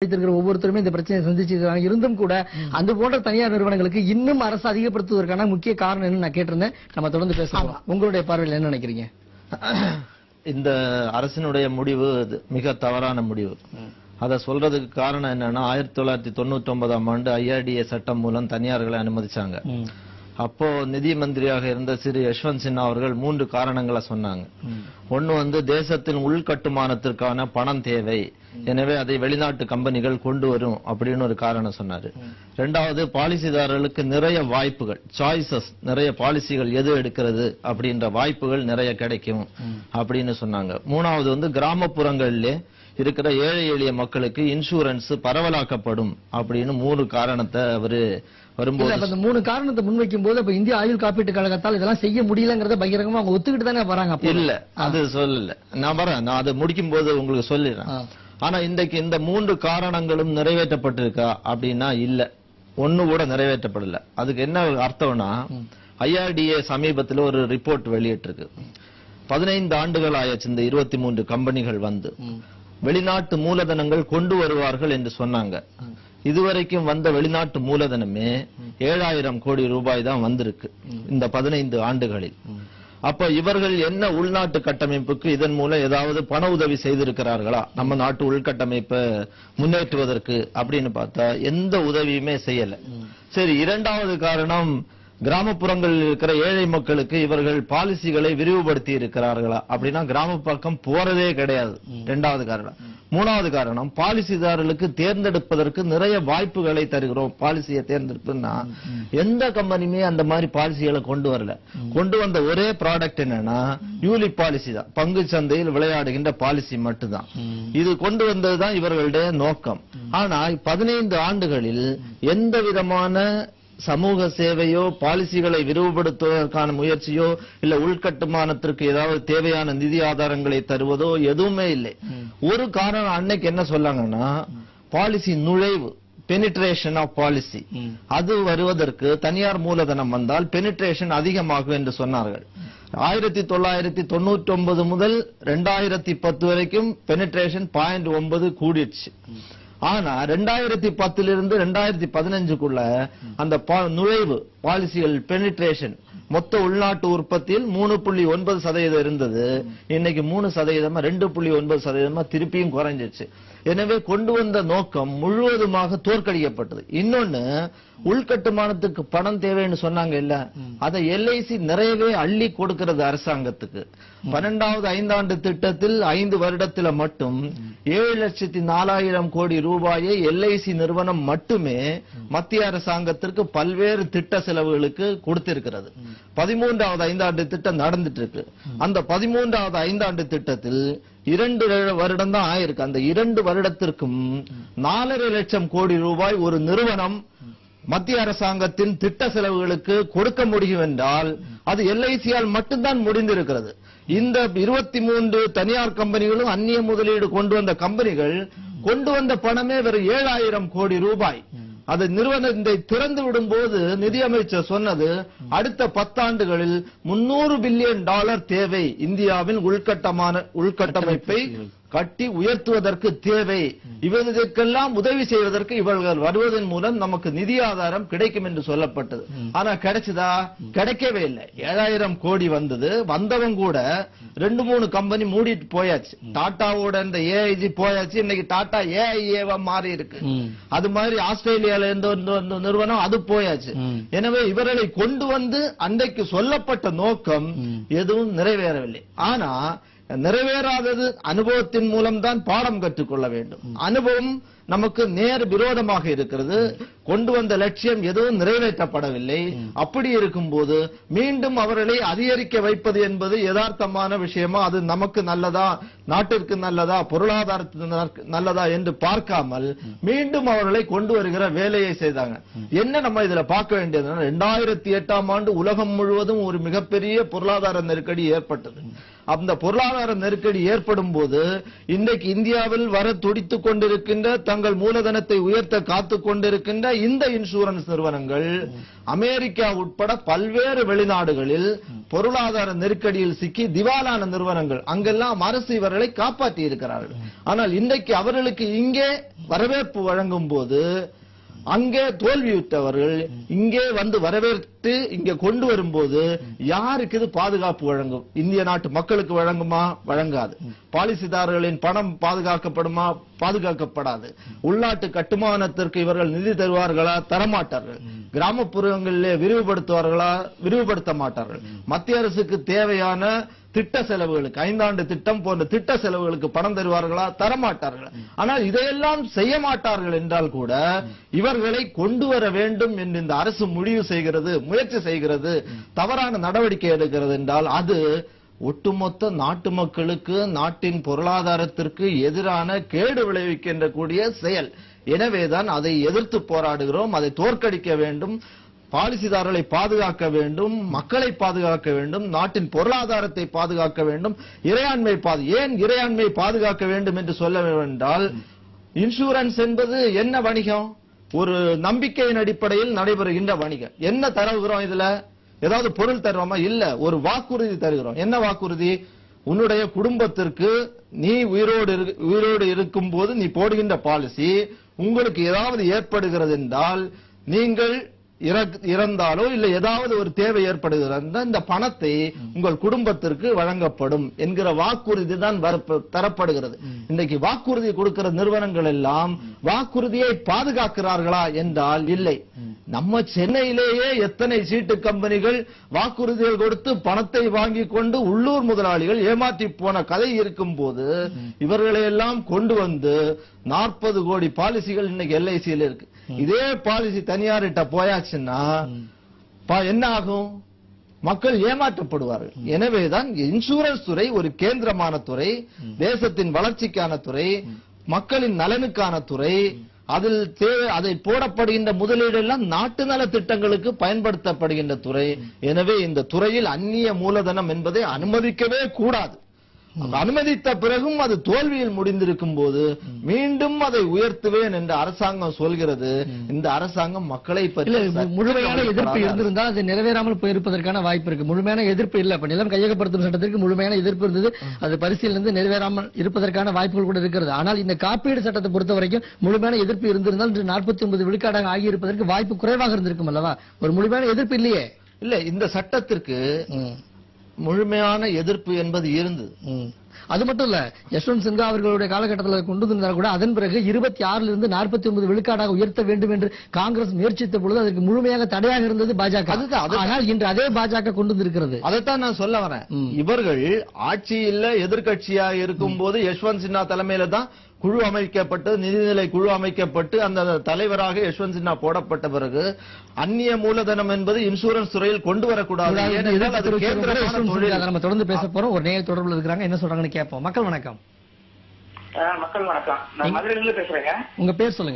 ஒவ்வொருத்தருமே இந்த பிரச்சனையை சந்திச்சிருக்காங்க. இருந்தும் கூட அந்த போன்ற தனியார் நிறுவனங்களுக்கு இன்னும் அரசு அதிகப்படுத்துவதற்கான முக்கிய காரணம் என்ன நான் கேட்டிருந்தேன். நம்ம தொடர்ந்து பேசலாம். உங்களுடைய பார்வையில் என்ன நினைக்கிறீங்க? இந்த அரசினுடைய முடிவு மிக தவறான முடிவு. அத சொல்றதுக்கு காரணம் என்னன்னா 1999ஆம் ஆண்டு IRDA சட்டம் மூலம் தனியார்களை அனுமதிச்சாங்க. அப்போ நிதி மந்திரியாக இருந்த திரு யஷ்வந்த் சின்ஹா அவர்கள் 3 காரணங்களை சொன்னாங்க. ஒன்னு தேசத்தின் உள்கட்டுமானத்திற்கான பணம் தேவை, எனவே அதை வெளிநாட்டு கம்பெனிகள் கொண்டு வரும் அப்படின்னு ஒரு காரணம் சொன்னாரு. ரெண்டாவது, பாலிசிதாரர்களுக்கு நிறைய வாய்ப்புகள், சாய்ஸஸ், நிறைய பாலிசிகள் எது எடுக்கிறது அப்படின்ற வாய்ப்புகள் நிறைய கிடைக்கும் அப்படின்னு சொன்னாங்க. மூணாவது கிராமப்புறங்களிலே இருக்கிற ஏழை எளிய மக்களுக்கு இன்சூரன்ஸ் பரவலாக்கப்படும் அப்படின்னு 3 காரணத்தை அவரு வரும்போது அந்த 3 காரணத்தை முன்வைக்கும் போது இப்ப இந்திய ஆயுள் காப்பீட்டு கழகத்தால் இதெல்லாம் செய்ய முடியலங்கிறத பகிரங்கமா அவங்க ஒத்துக்கிட்டு தானே வராங்க. இல்ல, அது சொல்லல. நான் அதை முடிக்கும் போது உங்களுக்கு சொல்லிடுறேன். ஆனா இன்றைக்கு இந்த 3 காரணங்களும் நிறைவேற்றப்பட்டிருக்கா அப்படின்னா இல்ல, ஒண்ணு கூட நிறைவேற்றப்படல. அதுக்கு என்ன அர்த்தம்னா, IRDA சமீபத்தில் ஒரு ரிப்போர்ட் வெளியிட்டு இருக்கு. 15 ஆண்டுகள் ஆயிடுச்சு இந்த 23 கம்பெனிகள் வெளிநாட்டு மூலதனங்கள் கொண்டு வருவார்கள் என்று சொன்னாங்க. இதுவரைக்கும் வந்த வெளிநாட்டு மூலதனமே 7000 கோடி ரூபாய் தான் வந்திருக்கு இந்த 15 ஆண்டுகளில். அப்ப இவர்கள் என்ன உள்நாட்டு கட்டமைப்புக்கு இதன் மூலம் ஏதாவது பண உதவி செய்திருக்கிறார்களா நம்ம நாட்டு உள்கட்டமைப்பை முன்னேற்றுவதற்கு அப்படின்னு பார்த்தா எந்த உதவியுமே செய்யல. சரி, இரண்டாவது காரணம், கிராமப்புறங்களில் இருக்கிற ஏழை மக்களுக்கு இவர்கள் பாலிசிகளை விரிவுபடுத்தி இருக்கிறார்களா அப்படின்னா கிராம பக்கம் போறதே கிடையாது. இரண்டாவது காரணம். மூணாவது காரணம், பாலிசிதாரர்களுக்கு தேர்ந்தெடுப்பதற்கு நிறைய வாய்ப்புகளை தருகிறோம். பாலிசியை தேர்ந்தெடுப்புன்னா எந்த கம்பெனியுமே அந்த மாதிரி பாலிசிகளை கொண்டு வரல. கொண்டு வந்த ஒரே ப்ராடக்ட் என்னன்னா யூலிப் பாலிசி தான், பங்கு சந்தையில் விளையாடுகின்ற பாலிசி மட்டும்தான். இது கொண்டு வந்ததுதான் இவர்களுடைய நோக்கம். ஆனா 15 ஆண்டுகளில் எந்த விதமான சமூக சேவையோ பாலிசிகளை விரிவுபடுத்துவதற்கான முயற்சியோ இல்ல உள்கட்டுமானத்திற்கு ஏதாவது தேவையான நிதி ஆதாரங்களை தருவதோ எதுவுமே இல்லை. ஒரு காரணம் அன்னைக்கு என்ன சொல்லாங்கன்னா, பாலிசி நுழைவு, பெனிட்ரேஷன் ஆஃப் பாலிசி, அது வருவதற்கு தனியார் மூலதனம் வந்தால் பெனிட்ரேஷன் அதிகமாகும் என்று சொன்னார்கள். 1999 முதல் 2010 வரைக்கும் பெனிட்ரேஷன் 0.9 கூடிடுச்சு. ஆனா 2010 2015 அந்த நுழைவு பாலிசிகள் பெனிட்ரேஷன் மொத்த உள்நாட்டு உற்பத்தியில் 3.9% இருந்தது. இன்னைக்கு 3%, 2.9% திருப்பியும் குறைஞ்சிருச்சு. எனவே கொண்டு வந்த நோக்கம் முழுவதுமாக தோற்கடிக்கப்பட்டது. இன்னொன்னு, உள்கட்டுமானத்துக்கு பணம் தேவைன்னு சொன்னாங்க இல்ல, அதை LIC நிறையவே அள்ளி கொடுக்கிறது அரசாங்கத்துக்கு. 12வது ஐந்தாண்டு திட்டத்தில் 5 வருடத்தில் மட்டும் 7,04,000 கோடி ரூபாயை LIC நிறுவனம் மட்டுமே மத்திய அரசாங்கத்திற்கு பல்வேறு திட்ட செலவுகளுக்கு கொடுத்திருக்கிறது. 13வது ஐந்தாண்டு திட்டம் நடந்துட்டு இருக்கு. அந்த 13வது ஐந்தாண்டு திட்டத்தில் 2 வருடம் தான் ஆயிருக்கு. அந்த 2 வருடத்திற்கும் 4.5 லட்சம் கோடி ரூபாய் ஒரு நிறுவனம் மத்திய அரசாங்கத்தின் திட்ட செலவுகளுக்கு கொடுக்க முடியும் என்றால் அது LIC-யால் மட்டும்தான் முடிந்திருக்கிறது. இந்த 23 தனியார் கம்பெனிகளும் அந்நிய முதலீடு கொண்டு வந்த கம்பெனிகள் கொண்டு வந்த பணமே வெறும் 7,000 கோடி ரூபாய். அது நிறுவனத்தை திறந்து விடும் போது நிதியமைச்சர் சொன்னது, அடுத்த 10 ஆண்டுகளில் $300 பில்லியன் தேவை, இந்தியாவின் உள்கட்டமைப்பை கட்டி உயர்த்துவதற்கு தேவை, இவர்களுக்கெல்லாம் உதவி செய்வதற்கு இவர்கள் வருவதன் மூலம் நமக்கு நிதி ஆதாரம் கிடைக்கும் என்று சொல்லப்பட்டது. ஆனா கிடைச்சதா? கிடைக்கவே இல்லை. 7,000 கோடி வந்தது. வந்தவங்க கூட 2-3 கம்பெனி மூடிட்டு போயாச்சு. டாட்டாவோட இந்த AIG போயாச்சு. இன்னைக்கு டாடா AIA மாறி இருக்கு. அது மாதிரி ஆஸ்திரேலியால இருந்து நிறுவனம் அது போயாச்சு. எனவே இவர்களை கொண்டு வந்து அன்றைக்கு சொல்லப்பட்ட நோக்கம் எதுவும் நிறைவேறவில்லை. ஆனா நிறைவேறாதது அனுபவத்தின் மூலம்தான் பாடம் கற்றுக்கொள்ள வேண்டும். அனுபவம் நமக்கு நேர் விரோதமாக இருக்கிறது. கொண்டு வந்த லட்சியம் எதுவும் நிறைவேற்றப்படவில்லை. அப்படி இருக்கும்போது மீண்டும் அவர்களை அதிகரிக்க வைப்பது என்பது யதார்த்தமான விஷயமா, அது நமக்கு நல்லதா, நாட்டிற்கு நல்லதா, பொருளாதாரத்திற்கு நல்லதா என்று பார்க்காமல் மீண்டும் அவர்களை கொண்டு வருகிற வேலையை செய்தாங்க. என்ன நம்ம இதுல பார்க்க வேண்டியது, 2008ஆம் ஆண்டு உலகம் முழுவதும் ஒரு மிகப்பெரிய பொருளாதார நெருக்கடி ஏற்பட்டது. அந்த பொருளாதார நெருக்கடி ஏற்படும் போது இன்றைக்கு இந்தியாவில் வர துடித்துக் கொண்டிருக்கின்ற தங்கள் மூலதனத்தை உயர்த்த காத்துக் கொண்டிருக்கின்ற இந்த இன்சூரன்ஸ் நிறுவனங்கள் அமெரிக்கா உட்பட பல்வேறு வெளிநாடுகளில் பொருளாதார நெருக்கடியில் சிக்கி திவாலான நிறுவனங்கள் அங்கெல்லாம் அரசு இவர்களை காப்பாற்றி இருக்கிறார்கள். ஆனால் இன்றைக்கு அவர்களுக்கு இங்கே வரவேற்பு வழங்கும் போது அங்கே தோல்வியுற்றவர்கள் இங்கே வந்து வரவேற்று இங்கே கொண்டு வரும்போது யாருக்கு இது பாதுகாப்பு வழங்கும்? இந்திய நாட்டு மக்களுக்கு வழங்குமா? வழங்காது. பாலிசிதாரர்களின் பணம் பாதுகாக்கப்படுமா? பாதுகாக்கப்படாது. உள்நாட்டு கட்டுமானத்திற்கு இவர்கள் நிதி தருவார்களா? தரமாட்டார்கள். கிராமப்புறங்களிலே விரிவுபடுத்துவார்களா? விரிவுபடுத்த மாட்டார்கள். மத்திய அரசுக்கு தேவையான திட்ட செலவுகளுக்கு 5 ஆண்டு திட்டம் போன்ற திட்ட செலவுகளுக்கு பணம் தருவார்களா? தரமாட்டார்கள். ஆனால் இதையெல்லாம் செய்ய மாட்டார்கள் என்றால் கூட இவர்களை கொண்டு வர வேண்டும் என்று இந்த அரசு முடிவு செய்கிறது, முயற்சி செய்கிறது, தவறான நடவடிக்கை எடுக்கிறது என்றால் அது ஒட்டுமொத்த நாட்டு மக்களுக்கு நாட்டின் பொருளாதாரத்திற்கு எதிரான கேடு விளைவிக்கின்ற கூடிய செயல். எனவேதான் அதை எதிர்த்து போராடுகிறோம். அதை தோற்கடிக்க வேண்டும். பாலிசிதாரர்களை பாதுகாக்க வேண்டும், மக்களை பாதுகாக்க வேண்டும், நாட்டின் பொருளாதாரத்தை பாதுகாக்க வேண்டும். இறையாண்மை ஏன் இறையாண்மை பாதுகாக்க வேண்டும் என்று சொல்ல வேண்டால் இன்சூரன்ஸ் என்பது என்ன வணிகம்? ஒரு நம்பிக்கையின் அடிப்படையில் நடைபெறுகின்ற வணிகம். என்ன தருகிறோம்? இதுல ஏதாவது பொருள் தருவோமா? இல்ல, ஒரு வாக்குறுதி தருகிறோம். என்ன வாக்குறுதி? உன்னுடைய குடும்பத்திற்கு நீ உயிரோடு இருக்கும் போது நீ போடுகின்ற பாலிசி உங்களுக்கு ஏதாவது ஏற்படுகிறது என்றால் நீங்கள் இறந்தாலோ இல்ல ஏதாவது ஒரு தேவை ஏற்படுகிறது இந்த பணத்தை உங்கள் குடும்பத்திற்கு வழங்கப்படும் என்கிற வாக்குறுதி தான் தரப்படுகிறது. இன்றைக்கு வாக்குறுதி கொடுக்கிற நிறுவனங்கள் எல்லாம் வாக்குறுதியை பாதுகாக்கிறார்களா என்றால் இல்லை. நம்ம சென்னையிலேயே எத்தனை சீட்டு கம்பெனிகள் வாக்குறுதிகள் கொடுத்து பணத்தை வாங்கி கொண்டு உள்ளூர் முதலாளிகள் ஏமாற்றி போன கதை இருக்கும் போது இவர்களை எல்லாம் கொண்டு வந்து 40 கோடி பாலிசிகள் இன்னைக்கு எல்ஐசியில் இருக்கு. இதே பாலிசி தனியார்கிட்ட போயாச்சுன்னா என்ன ஆகும்? மக்கள் ஏமாற்றப்படுவார்கள். எனவேதான் இன்சூரன்ஸ் துறை ஒரு கேந்திரமான துறை, தேசத்தின் வளர்ச்சிக்கான துறை, மக்களின் நலனுக்கான துறை. அதில் அதை போடப்படுகின்ற முதலீடு எல்லாம் நாட்டு நல திட்டங்களுக்கு பயன்படுத்தப்படுகின்ற துறை. எனவே இந்த துறையில் அந்நிய மூலதனம் என்பதை அனுமதிக்கவே கூடாது. அனுமதித்த பிறகும் அது தோல்வியில் முடிந்திருக்கும் போது மீண்டும் அதை உயர்த்துவேன் என்று அரசாங்கம் சொல்கிறது. இந்த அரசாங்கம் மக்களை பற்றி முழுமையான எதிர்ப்பு இருந்திருந்தால் அது நிறைவேறாமல் போயிருப்பதற்கான வாய்ப்பு இருக்கு. முழுமையான எதிர்ப்பு இல்ல. இப்ப நிலம் கையகப்படுத்தும் சட்டத்திற்கு முழுமையான எதிர்ப்பு இருந்தது. அது பரிசீலிருந்து நிறைவேறாமல் இருப்பதற்கான வாய்ப்புகள் கூட இருக்கிறது. ஆனால் இந்த காப்பீடு சட்டத்தை பொறுத்த வரைக்கும் முழுமையான எதிர்ப்பு இருந்திருந்தால் 49 விழுக்காடாக ஆகியிருப்பதற்கு வாய்ப்பு குறைவாக இருந்திருக்கும் அல்லவா? ஒரு முழுமையான எதிர்ப்பு இல்லையே. இல்ல, இந்த சட்டத்திற்கு முழுமையான எதிர்ப்பு என்பது இருந்தது. அது மட்டும் இல்ல, யஷ்வந்த் சின்ஹா அவர்களுடைய காலகட்டத்தில் கொண்டு வந்தால் கூட அதன் பிறகு 26 இருந்து 49 விழுக்காடாக உயர்த்த வேண்டும் என்று காங்கிரஸ் முயற்சித்த பொழுது அதற்கு முழுமையாக தடையாக இருந்தது பாஜக. ஆனால் இன்று அதே பாஜக கொண்டு வந்திருக்கிறது. அதைத்தான் நான் சொல்ல வரேன். இவர்கள் ஆட்சியில் எதிர்கட்சியாக இருக்கும் போது யஷ்வந்த் சின்ஹா தலைமையில தான் குழு அமைக்கப்பட்டு, நிதிநிலை குழு அமைக்கப்பட்டு அந்த தலைவராக யஷ்வந்த் சின்ஹா போடப்பட்ட பிறகு அந்நிய மூலதனம் என்பது இன்சூரன்ஸ் துறையில் கொண்டு வரக்கூடாது. நம்ம தொடர்ந்து பேச போறோம். ஒரு நேயர் தொடர்பில் இருக்கிறாங்க, என்ன சொல்றாங்கன்னு கேட்போம். மக்கள் வணக்கம். மக்கள் வணக்கம். நான் மதுரையிலிருந்து பேசுறேங்க. உங்க பேர் சொல்லுங்க.